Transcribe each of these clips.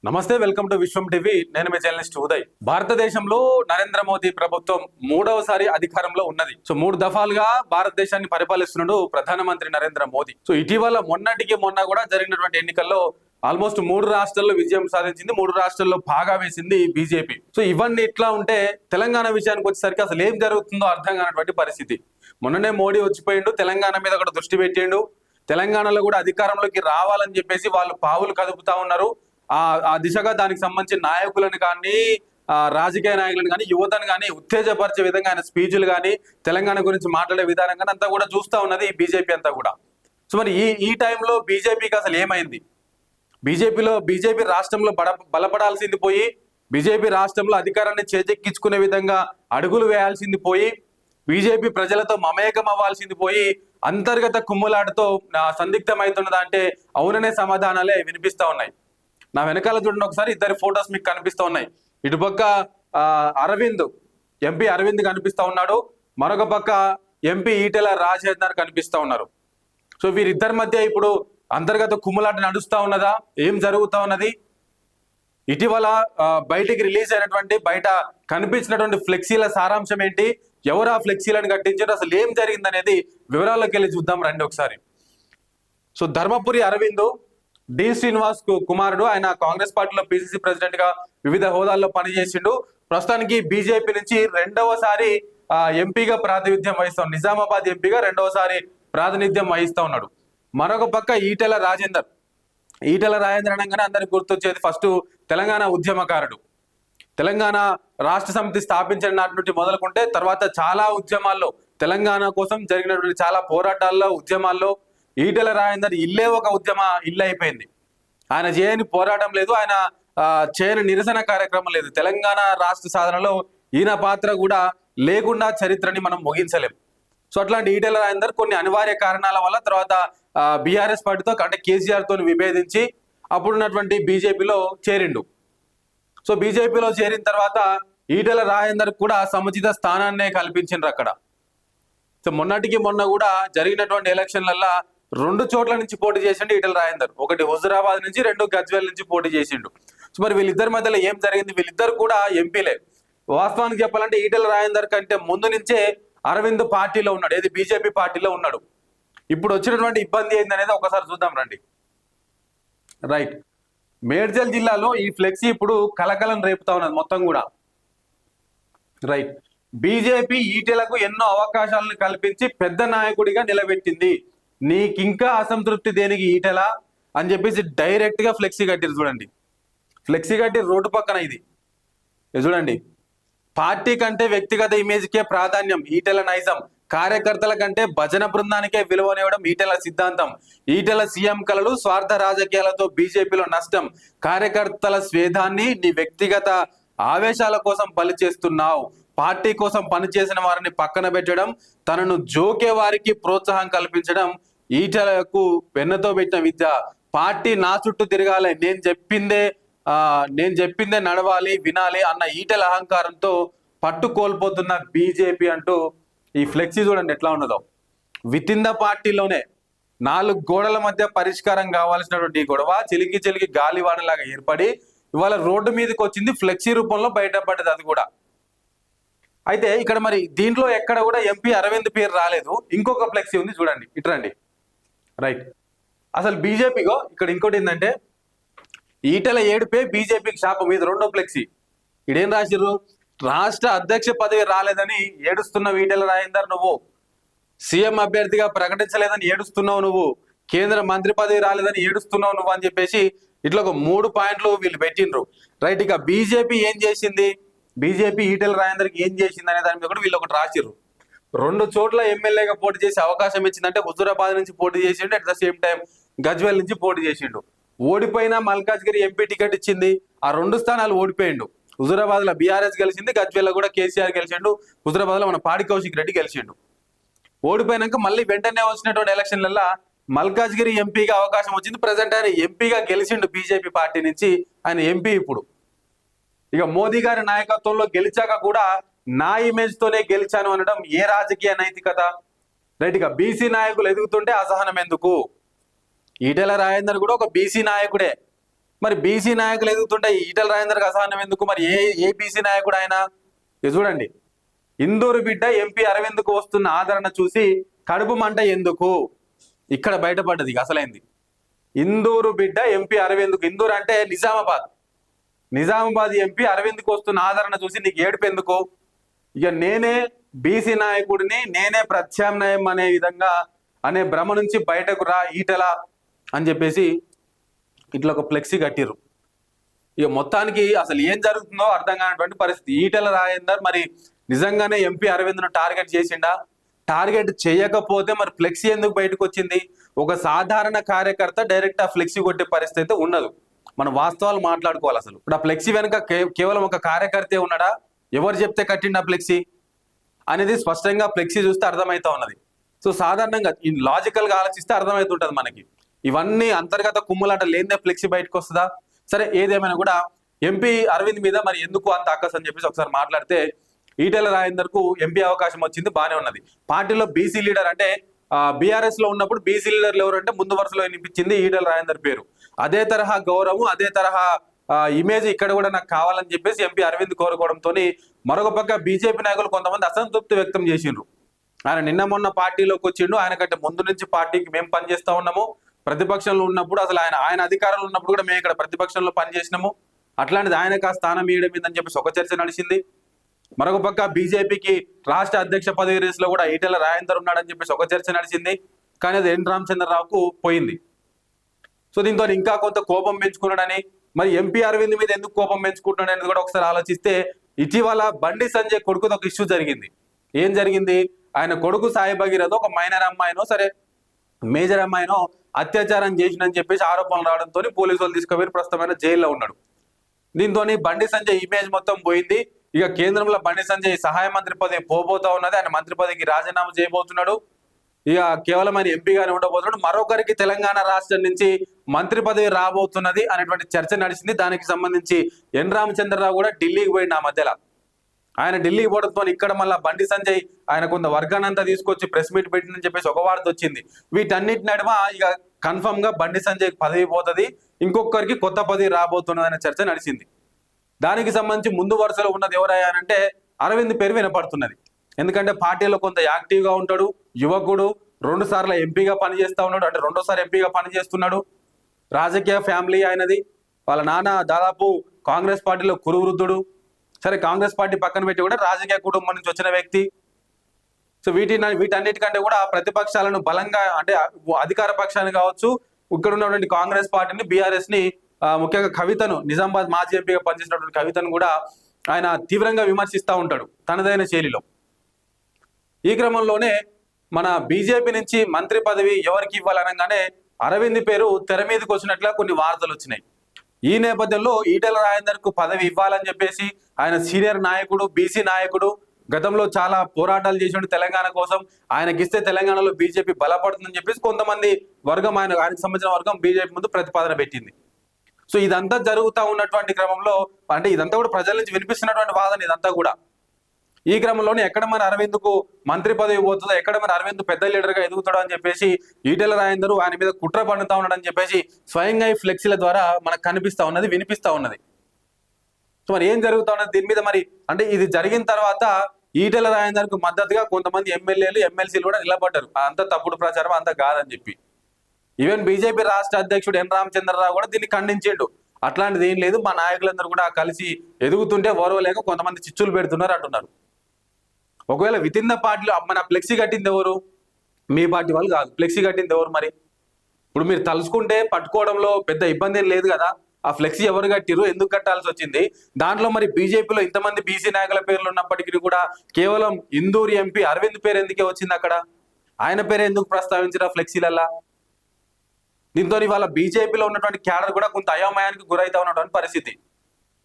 నమస్తే, welcome to Vishwam TV. నేను మీ journalist Uday. భారతదేశంలో నరేంద్ర మోదీ ప్రభుత్వం మూడవసారి అధికారంలో ఉన్నది. సో 3 దఫాలుగా భారతదేశాన్ని పరిపాలిస్తున్నాడు ప్రధానమంత్రి నరేంద్ర మోదీ. సో ఇటీవల మొన్న కూడా జరిగినటువంటి ఎన్నికల్లో ఆల్మోస్ట్ 3 రాష్ట్రాల్లో విజయం సాధించింది. 3 రాష్ట్రాల్లో బాగా వేసింది బీజేపీ. సో ఇవన్నీ ఇట్లా ఉంటే తెలంగాణ విషయానికి వచ్చేసరికి అసలు ఏం జరుగుతుందో అర్థం కానటువంటి పరిస్థితి. మొన్ననే మోడీ వచ్చిపోయిండు, తెలంగాణ మీద కూడా దృష్టి పెట్టిండు. తెలంగాణలో కూడా అధికారంలోకి రావాలని చెప్పేసి వాళ్ళు పావులు కదుపుతా ఉన్నారు. ఆ దిశగా దానికి సంబంధించిన నాయకులను కానీ, రాజకీయ నాయకులను కానీ, యువతను కానీ ఉత్తేజపరిచే విధంగా ఆయన స్పీచ్లు కానీ, తెలంగాణ గురించి మాట్లాడే విధానం కానీ అంతా కూడా చూస్తూ ఉన్నది బీజేపీ అంతా కూడా. సో మరి ఈ టైంలో బీజేపీకి అసలు ఏమైంది? బీజేపీ రాష్ట్రంలో బలపడాల్సింది పోయి, బీజేపీ రాష్ట్రంలో అధికారాన్ని చేజెక్కించుకునే విధంగా అడుగులు వేయాల్సింది పోయి, బీజేపీ ప్రజలతో మమేకం అవ్వాల్సింది పోయి అంతర్గత కుమ్ములాటతో సందిగ్ధమవుతున్నదా అంటే అవుననే సమాధానాలే వినిపిస్తా ఉన్నాయి. నా వెనకాల చూడండి ఒకసారి, ఇద్దరి ఫొటోస్ మీకు కనిపిస్తూ ఉన్నాయి. ఇటుపక్క ఎంపీ అరవింద్ కనిపిస్తా ఉన్నాడు, మరొక పక్క ఎంపీ ఈటెల రాజేందర్ కనిపిస్తా ఉన్నారు. సో వీరిద్దరి మధ్య ఇప్పుడు అంతర్గత కుమ్ములాట నడుస్తా ఉన్నదా? ఏం జరుగుతా ఉన్నది? ఇటీవల బయటికి రిలీజ్ అయినటువంటి, బయట కనిపించినటువంటి ఫ్లెక్సీల సారాంశం ఏంటి? ఎవరు ఆ ఫ్లెక్సీలను కట్టించారు? అసలు ఏం జరిగింది అనేది వివరాల్లోకి వెళ్ళి చూద్దాం రండి ఒకసారి. సో ధర్మపురి అరవింద్ డి శ్రీనివాస్ కుమారుడు. ఆయన కాంగ్రెస్ పార్టీలో పిసిసి ప్రెసిడెంట్ గా వివిధ హోదాల్లో పనిచేసిండు. ప్రస్తుతానికి బీజేపీ నుంచి రెండవసారి ఎంపీగా ప్రాతినిధ్యం వహిస్తా, నిజామాబాద్ ఎంపీగా రెండవసారి ప్రాతినిధ్యం వహిస్తా ఉన్నాడు. మరొక పక్క ఈటెల రాజేందర్ అనగానే అందరికి గుర్తొచ్చేది ఫస్ట్ తెలంగాణ ఉద్యమకారుడు. తెలంగాణ రాష్ట్ర సమితి స్థాపించిన నాటి నుండి మొదలుకుంటే తర్వాత చాలా ఉద్యమాల్లో, తెలంగాణ కోసం జరిగినటువంటి చాలా పోరాటాల్లో, ఉద్యమాల్లో ఈటెల రాజేందర్ ఇల్లే ఒక ఇల్లు అయిపోయింది. ఆయన చేయని పోరాటం లేదు, ఆయన చేయని నిరసన కార్యక్రమం లేదు. తెలంగాణ రాష్ట్ర సాధనలో ఈయన పాత్ర కూడా లేకుండా చరిత్రని మనం ముగించలేం. సో అట్లాంటి ఈటెల రాజేందర్ కొన్ని అనివార్య కారణాల వల్ల తర్వాత బీఆర్ఎస్ పార్టీతో అంటే కేసీఆర్ తో విభేదించి అప్పుడున్నటువంటి బీజేపీలో చేరిండు. సో బీజేపీలో చేరిన తర్వాత ఈటెల రాజేందర్ కూడా సముచిత స్థానాన్నే కల్పించిండ్రు అక్కడ. సో మొన్న కూడా జరిగినటువంటి ఎలక్షన్లల్లో 2 చోట్ల నుంచి పోటీ చేసిండు ఈటెల రాజేందర్. ఒకటి హుజురాబాద్ నుంచి, 2 గజ్వేల్ నుంచి పోటీ చేసిండు. సో మరి వీళ్ళిద్దరి మధ్యలో ఏం జరిగింది? వీళ్ళిద్దరు కూడా ఎంపీలే. వాస్తవానికి చెప్పాలంటే ఈటెల రాజేందర్ కంటే ముందు నుంచే అరవింద్ పార్టీలో ఉన్నాడు, ఏది బీజేపీ పార్టీలో ఉన్నాడు. ఇప్పుడు వచ్చినటువంటి ఇబ్బంది ఏందనేది ఒకసారి చూద్దాం రండి. రైట్, మేడ్చల్ జిల్లాలో ఈ ఫ్లెక్సీ ఇప్పుడు కలకలం రేపుతా ఉన్నది మొత్తం కూడా. రైట్, బీజేపీ ఈటెలకు ఎన్నో అవకాశాలను కల్పించి పెద్ద నాయకుడిగా నిలబెట్టింది. నీకింకా అసంతృప్తి దేనికి ఈటెల అని చెప్పేసి డైరెక్ట్ గా ఫ్లెక్సీ కట్టిరు. చూడండి, ఫ్లెక్సీ కట్టి రోడ్డు పక్కన ఇది చూడండి. పార్టీ కంటే వ్యక్తిగత ఇమేజ్కే ప్రాధాన్యం ఈటెల నైజం, కార్యకర్తల కంటే భజన బృందానికే విలువనివ్వడం ఈటెల సిద్ధాంతం. ఈటెల సీఎం కలలు స్వార్థ రాజకీయాలతో బీజేపీలో నష్టం. కార్యకర్తల స్వేదాన్ని నీ వ్యక్తిగత ఆవేశాల కోసం బలి చేస్తున్నావు. పార్టీ కోసం పనిచేసిన వారిని పక్కన పెట్టడం, తనను జోకే వారికి ప్రోత్సాహం కల్పించడం ఈటెలకు వెన్నతో పెట్టిన విద్య. పార్టీ నా చుట్టూ తిరగాలి, నేను చెప్పిందే నడవాలి, వినాలి అన్న ఈటెల అహంకారంతో పట్టు కోల్పోతున్న బీజేపీ అంటూ ఈ ఫ్లెక్సీ చూడండి ఎట్లా ఉన్నదో. విత్ ఇన్ ద పార్టీలోనే 4 గోడల మధ్య పరిష్కారం కావాల్సినటువంటి ఈ గొడవ చిలికి గాలివానలాగా ఏర్పడి ఇవాళ రోడ్డు మీదకి వచ్చింది, ఫ్లెక్సీ రూపంలో బయటపడ్డది అది కూడా. అయితే ఇక్కడ మరి దీంట్లో ఎక్కడ కూడా ఎంపీ అరవింద్ పేరు రాలేదు. ఇంకొక ఫ్లెక్సీ ఉంది చూడండి, ఇట్రండి. రైట్, అసలు బీజేపీగో ఇక్కడ ఇంకోటి ఏంటంటే ఈటెల ఏడుపే బీజేపీకి శాపం. మీద 2వ ఫ్లెక్సీ. ఇడేం రాసిర్రు? రాష్ట్ర అధ్యక్ష పదవి రాలేదని ఏడుస్తున్న ఈటెల రాజేందర్ నువ్వు, సీఎం అభ్యర్థిగా ప్రకటించలేదని ఏడుస్తున్నావు నువ్వు, కేంద్ర మంత్రి పదవి రాలేదని ఏడుస్తున్నావు నువ్వు అని చెప్పేసి ఇట్లా ఒక 3 పాయింట్లు వీళ్ళు పెట్టిండ్రు. రైట్, ఇక బీజేపీ ఏం చేసింది, బీజేపీ ఈటెల రాజేందర్కి ఏం చేసింది అనే దాని మీద కూడా వీళ్ళు ఒకటి రాసిర్రు. 2 చోట్ల ఎమ్మెల్యేగా పోటీ చేసే అవకాశం ఇచ్చిందంటే హుజురాబాద్ నుంచి పోటీ చేసిండు, at the same time Gajwel నుంచి పోటీ చేసిండు. ఓడిపోయినా మల్కాజ్గిరి ఎంపీ టికెట్ ఇచ్చింది, ఆ 2 స్థానాలు ఓడిపోయిండు. హుజురాబాద్ లో బీఆర్ఎస్ గెలిచింది, గజ్వేల్ లో కూడా కేసీఆర్ గెలిచిండు, హుజురాబాద్ లో మన పాడి కౌశిక్ రెడ్డి గెలిచిండు. ఓడిపోయినాక మళ్ళీ వెంటనే వచ్చినటువంటి ఎలక్షన్లలో మల్కాజ్గిరి ఎంపీగా అవకాశం వచ్చింది. ప్రజెంట్ ఆయన ఎంపీగా గెలిచిండు బీజేపీ పార్టీ నుంచి, ఆయన ఎంపీ ఇప్పుడు. ఇక మోదీ గారి నాయకత్వంలో గెలిచాక కూడా నా ఇమేజ్ తోనే గెలిచాను అనడం ఏ రాజకీయ నైతికత? రైట్, ఇక బీసీ నాయకులు ఎదుగుతుంటే అసహనం ఎందుకు? ఈటెల రాజేందర్ కూడా ఒక బీసీ నాయకుడే. మరి బీసీ నాయకులు ఎదుగుతుంటే ఈటల రాజేందర్కి అసహనం ఎందుకు? మరి ఏ బీసీ నాయకుడు ఆయన? ఇది చూడండి, ఇందూరు బిడ్డ ఎంపీ అరవింద్కు వస్తున్న ఆదరణ చూసి కడుపు మంట ఎందుకు? ఇక్కడ బయటపడ్డది అసలైంది. ఇందూరు బిడ్డ ఎంపీ అరవింద్కు, ఇందూరు అంటే నిజామాబాద్ ఎంపీ అరవింద్కు వస్తున్న ఆదరణ చూసి నీకు ఏడుపు ఎందుకు? ఇక నేనే బీసీ నాయకుడిని, నేనే ప్రత్యామ్నాయం అనే విధంగా అనే భ్రమ నుంచి బయటకు రా ఈటల అని చెప్పేసి ఇట్లా ఒక ఫ్లెక్సీ కట్టిర్రు. ఇక మొత్తానికి అసలు ఏం జరుగుతుందో అర్థం కానటువంటి పరిస్థితి. ఈటల రాజేందర్ మరి నిజంగానే ఎంపీ అరవింద్ను టార్గెట్ చేసిండా? టార్గెట్ చేయకపోతే మరి ఫ్లెక్సీ ఎందుకు బయటకు వచ్చింది? ఒక సాధారణ కార్యకర్త డైరెక్ట్ ఆ ఫ్లెక్సీ కొట్టే పరిస్థితి అయితే ఉండదు. మనం వాస్తవాలు మాట్లాడుకోవాలి. అసలు ఇప్పుడు ఆ ఫ్లెక్సీ వెనుక కేవలం ఒక కార్యకర్తే ఉన్నాడా? ఎవరు చెప్తే కట్టిండా ఫ్లెక్సీ అనేది స్పష్టంగా ఫ్లెక్సీ చూస్తే అర్థమవుతా ఉన్నది. సో సాధారణంగా లాజికల్ గా ఆలోచిస్తే అర్థమవుతుంటది మనకి. ఇవన్నీ అంతర్గత కుమ్ములాట లేదే ఫ్లెక్సీ బయటకు వస్తుందా? సరే, ఏదేమైనా కూడా ఎంపీ అరవింద్ మీద మరి ఎందుకు అంత ఆకర్షణ అని చెప్పేసి ఒకసారి మాట్లాడితే, ఈటెల రాజేందర్ కు ఎంపీ అవకాశం వచ్చింది, బానే ఉన్నది. పార్టీలో బీసీ లీడర్ అంటే బీఆర్ఎస్ లో ఉన్నప్పుడు బీసీ లీడర్లు ఎవరంటే ముందు వరుసలో వినిపించింది ఈటెల రాజేందర్ పేరు. అదే తరహా గౌరవం, అదే తరహా ఇమేజ్ ఇక్కడ కూడా నాకు కావాలని చెప్పేసి ఎంపీ అరవింద్ కోరుకోవడంతో మరొక పక్క బీజేపీ నాయకులు కొంతమంది అసంతృప్తి వ్యక్తం చేసిండ్రు. ఆయన నిన్న మొన్న పార్టీలోకి వచ్చిండు, ఆయన కంటే ముందు నుంచి పార్టీకి మేము పనిచేస్తా ఉన్నాము, ప్రతిపక్షంలో ఉన్నప్పుడు అసలు ఆయన అధికారంలో ఉన్నప్పుడు కూడా మేము ఇక్కడ ప్రతిపక్షంలో పనిచేసినాము, అట్లాంటిది ఆయనకు ఆ స్థానం ఇవ్వడం ఏందని చెప్పేసి ఒక చర్చ నడిచింది. మరొక పక్క బీజేపీకి రాష్ట్ర అధ్యక్ష పదవి రేసులో కూడా ఈటెల రాజేందర్ ఉన్నాడని చెప్పేసి ఒక చర్చ నడిచింది. కానీ అది ఎన్ రామచంద్రరావుకు పోయింది. సో దీంతో ఇంకా కొంత కోపం పెంచుకున్నాడని, మరి ఎంపీ అరవింద్ మీద ఎందుకు కోపం పెంచుకుంటున్నాడు అనేది కూడా ఒకసారి ఆలోచిస్తే, ఇటీవల బండి సంజయ్ కొడుకుతో ఒక ఇష్యూ జరిగింది. ఏం జరిగింది? ఆయన కొడుకు సాయి భగీరథ ఒక మైనర్ అమ్మాయినో సరే మేజర్ అమ్మాయినో అత్యాచారం చేసిందని చెప్పేసి ఆరోపణలు రావడంతో పోలీసులు తీసుకుపోయి ప్రస్తుతమైన జైల్లో ఉన్నాడు. దీంతో బండి సంజయ్ ఇమేజ్ మొత్తం పోయింది. ఇక కేంద్రంలో బండి సంజయ్ సహాయ మంత్రి పదవి పోబోతా ఉన్నది, ఆయన మంత్రి పదవికి రాజీనామా చేయబోతున్నాడు. ఇక కేవలం ఆయన ఎంపీగానే ఉండబోతున్నాడు. మరొకరికి తెలంగాణ రాష్ట్రం నుంచి మంత్రి పదవి రాబోతున్నది అనేటువంటి చర్చ నడిచింది. దానికి సంబంధించి ఎన్ రామచంద్రరావు కూడా ఢిల్లీకి పోయింది. ఆ మధ్యలో ఆయన ఢిల్లీకి పోవడంతో ఇక్కడ మళ్ళీ బండి సంజయ్ ఆయన కొంత వర్గాన్ని అంతా తీసుకొచ్చి ప్రెస్ మీట్ పెట్టిందని చెప్పేసి ఒక వార్త వచ్చింది. వీటన్నిటి నడుమ ఇక కన్ఫర్మ్ గా బండి సంజయ్ పదవి పోతుంది, ఇంకొకరికి కొత్త పదవి రాబోతున్నది అనే చర్చ నడిచింది. దానికి సంబంధించి ముందు వరుసలో ఉన్నది ఎవరయ్యానంటే అరవింద్ పేరు వినపడుతున్నది. ఎందుకంటే పార్టీలో కొంత యాక్టివ్ గా ఉంటాడు, యువకుడు, 2 సార్లు ఎంపీగా పనిచేస్తా ఉన్నాడు, అంటే 2వ సారి ఎంపీగా పనిచేస్తున్నాడు, రాజకీయ ఫ్యామిలీ ఆయనది. వాళ్ళ నాన్న దాదాపు కాంగ్రెస్ పార్టీలో కురువృద్ధుడు. సరే, కాంగ్రెస్ పార్టీ పక్కన పెట్టి కూడా రాజకీయ కుటుంబం నుంచి వచ్చిన వ్యక్తి. సో వీటన్నిటికంటే కూడా ప్రతిపక్షాలను బలంగా, అంటే అధికార పక్షాన్ని కావచ్చు, ఇక్కడ ఉన్నటువంటి కాంగ్రెస్ పార్టీని, బీఆర్ఎస్ ని, ముఖ్యంగా కవితను, నిజామాబాద్ మాజీ ఎంపీగా పనిచేసినటువంటి కవితను కూడా ఆయన తీవ్రంగా విమర్శిస్తూ ఉంటాడు తనదైన శైలిలో. ఈ క్రమంలోనే మన బీజేపీ నుంచి మంత్రి పదవి ఎవరికి ఇవ్వాలనగానే అరవింద్ పేరు తెర మీదకి వచ్చినట్లుగా కొన్ని వార్తలు వచ్చినాయి. ఈ నేపథ్యంలో ఈటెల రాజేందర్ కు పదవి ఇవ్వాలని చెప్పేసి ఆయన సీనియర్ నాయకుడు, బీసీ నాయకుడు, గతంలో చాలా పోరాటాలు చేసినట్టు తెలంగాణ కోసం, ఆయనకిస్తే తెలంగాణలో బీజేపీ బలపడుతుందని చెప్పేసి కొంతమంది వర్గం, ఆయనకు సంబంధించిన వర్గం బీజేపీ ముందు ప్రతిపాదన పెట్టింది. సో ఇదంతా జరుగుతూ ఉన్నటువంటి క్రమంలో, అంటే ఇదంతా కూడా ప్రజల నుంచి వినిపిస్తున్నటువంటి వాదన ఇదంతా కూడా. ఈ క్రమంలోనే ఎక్కడ మరి అరవింద్కు మంత్రి పదవి పోతుందో, ఎక్కడ మరి అరవింద్ పెద్ద లీడర్ గా ఎదుగుతాడో అని చెప్పేసి ఈటెల రాజేందర్ ఆయన మీద కుట్ర పన్నుతా ఉన్నాడని చెప్పేసి స్వయంగా ఈ ఫ్లెక్సీల ద్వారా మనకు కనిపిస్తా ఉన్నది, వినిపిస్తా ఉన్నది. సో మరి ఏం జరుగుతా ఉన్నది దీని మీద? మరి అంటే ఇది జరిగిన తర్వాత ఈటెల రాజేందర్ కు మద్దతుగా కొంతమంది ఎమ్మెల్యేలు, ఎమ్మెల్సీలు కూడా నిలబడ్డారు. అంత తప్పుడు ప్రచారం, అంత కాదని చెప్పి. ఈవెన్ బీజేపీ రాష్ట్ర అధ్యక్షుడు ఎన్ రామచంద్రరావు కూడా దీన్ని ఖండించిండు. అట్లాంటిది ఏం లేదు, మా నాయకులందరూ కూడా కలిసి ఎదుగుతుంటే ఓర్వలేక కొంతమంది చిచ్చులు పెడుతున్నారు అంటున్నారు. ఒకవేళ విత్ ఇన్ ద పార్టీలో మన ఫ్లెక్సీ కట్టింది ఎవరు? మీ పార్టీ వాళ్ళు కాదు. ఫ్లెక్సీ కట్టింది ఎవరు? మరి ఇప్పుడు మీరు తలుచుకుంటే పట్టుకోవడంలో పెద్ద ఇబ్బంది ఏం లేదు కదా. ఆ ఫ్లెక్సీ ఎవరు కట్టిరు, ఎందుకు కట్టాల్సి వచ్చింది? దాంట్లో మరి బీజేపీలో ఇంతమంది బీసీ నాయకుల పేర్లు ఉన్నప్పటికీ కూడా కేవలం ఇందూరు ఎంపీ అరవింద్ పేరు ఎందుకే వచ్చింది అక్కడ? ఆయన పేరు ఎందుకు ప్రస్తావించారు ఫ్లెక్సీలల్లా? దీంతో ఇవాళ బీజేపీలో ఉన్నటువంటి క్యాడర్ కూడా కొంత అయోమయానికి గురైతా ఉన్నటువంటి పరిస్థితి.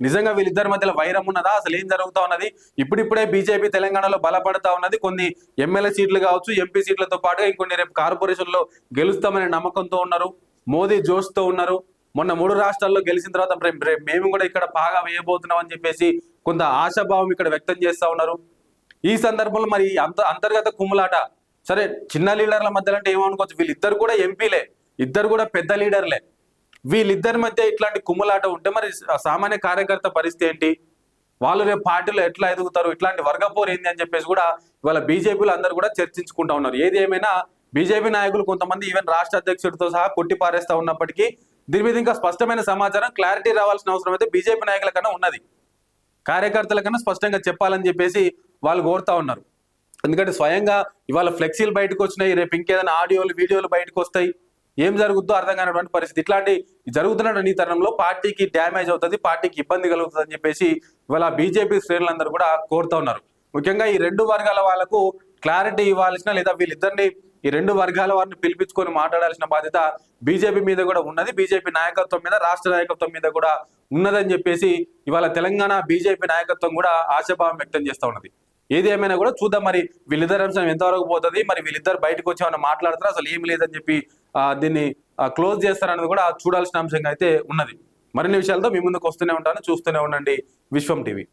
నిజంగా వీళ్ళిద్దరి మధ్యలో వైరం ఉన్నదా? అసలు ఏం జరుగుతా ఉన్నది? ఇప్పుడిప్పుడే బీజేపీ తెలంగాణలో బలపడతా ఉన్నది. కొన్ని ఎమ్మెల్యే సీట్లు కావచ్చు, ఎంపీ సీట్లతో పాటుగా ఇంకొన్ని రేపు కార్పొరేషన్లో గెలుస్తామనే నమ్మకంతో ఉన్నారు. మోదీ జోష్తో ఉన్నారు. మొన్న 3 రాష్ట్రాల్లో గెలిచిన తర్వాత మేము కూడా ఇక్కడ బాగా వేయబోతున్నాం అని చెప్పేసి కొంత ఆశాభావం ఇక్కడ వ్యక్తం చేస్తా ఉన్నారు. ఈ సందర్భంలో మరి అంతర్గత కుమ్ములాట, సరే చిన్న లీడర్ల మధ్యలో అంటే ఏమనుకోవచ్చు, వీళ్ళిద్దరు కూడా ఎంపీలే, ఇద్దరు కూడా పెద్ద లీడర్లే. వీళ్ళిద్దరి మధ్య ఇట్లాంటి కుమ్ములాట ఉంటే మరి సామాన్య కార్యకర్త పరిస్థితి ఏంటి? వాళ్ళు రేపు పార్టీలో ఎట్లా ఎదుగుతారు? ఇట్లాంటి వర్గపోరు ఏంది అని చెప్పేసి కూడా ఇవాళ బీజేపీలో అందరూ కూడా చర్చించుకుంటా ఉన్నారు. ఏది ఏమైనా బీజేపీ నాయకులు కొంతమంది ఈవెన్ రాష్ట్ర అధ్యక్షుడితో సహా కొట్టి పారేస్తా ఉన్నప్పటికీ దీని మీద ఇంకా స్పష్టమైన సమాచారం, క్లారిటీ రావాల్సిన అవసరం అయితే బీజేపీ నాయకుల కన్నా ఉన్నది. కార్యకర్తల కన్నా స్పష్టంగా చెప్పాలని చెప్పేసి వాళ్ళు కోరుతా ఉన్నారు. ఎందుకంటే స్వయంగా ఇవాళ ఫ్లెక్సీలు బయటకు వచ్చినాయి, రేపు ఇంకేదైనా ఆడియోలు వీడియోలు బయటకు వస్తాయి, ఏం జరుగుతుందో అర్థం కానటువంటి పరిస్థితి. ఇట్లాంటి జరుగుతున్న ఈ తరంలో పార్టీకి డ్యామేజ్ అవుతుంది, పార్టీకి ఇబ్బంది కలుగుతుంది అని చెప్పేసి ఇవాళ బీజేపీ శ్రేణులందరూ కూడా కోరుతా ఉన్నారు. ముఖ్యంగా ఈ రెండు వర్గాల వాళ్ళకు క్లారిటీ ఇవ్వాల్సిన, లేదా వీళ్ళిద్దరిని ఈ రెండు వర్గాల వారిని పిలిపించుకొని మాట్లాడాల్సిన బాధ్యత బీజేపీ మీద కూడా ఉన్నది, బీజేపీ నాయకత్వం మీద, రాష్ట్ర నాయకత్వం మీద కూడా ఉన్నదని చెప్పేసి ఇవాళ తెలంగాణ బీజేపీ నాయకత్వం కూడా ఆశాభావం వ్యక్తం చేస్తూ ఉన్నది. ఏది ఏమైనా కూడా చూద్దాం మరి వీళ్ళిద్దరు అంశం ఎంతవరకు పోతుంది, మరి వీళ్ళిద్దరు బయటకు వచ్చి ఏమైనా మాట్లాడతారు, అసలు ఏం లేదని చెప్పి దీన్ని క్లోజ్ చేస్తారన్నది కూడా చూడాల్సిన అంశంగా అయితే ఉన్నది. మరిన్ని విషయాలతో మీ ముందుకు వస్తూనే ఉంటాను, చూస్తూనే ఉండండి విశ్వం టీవీ.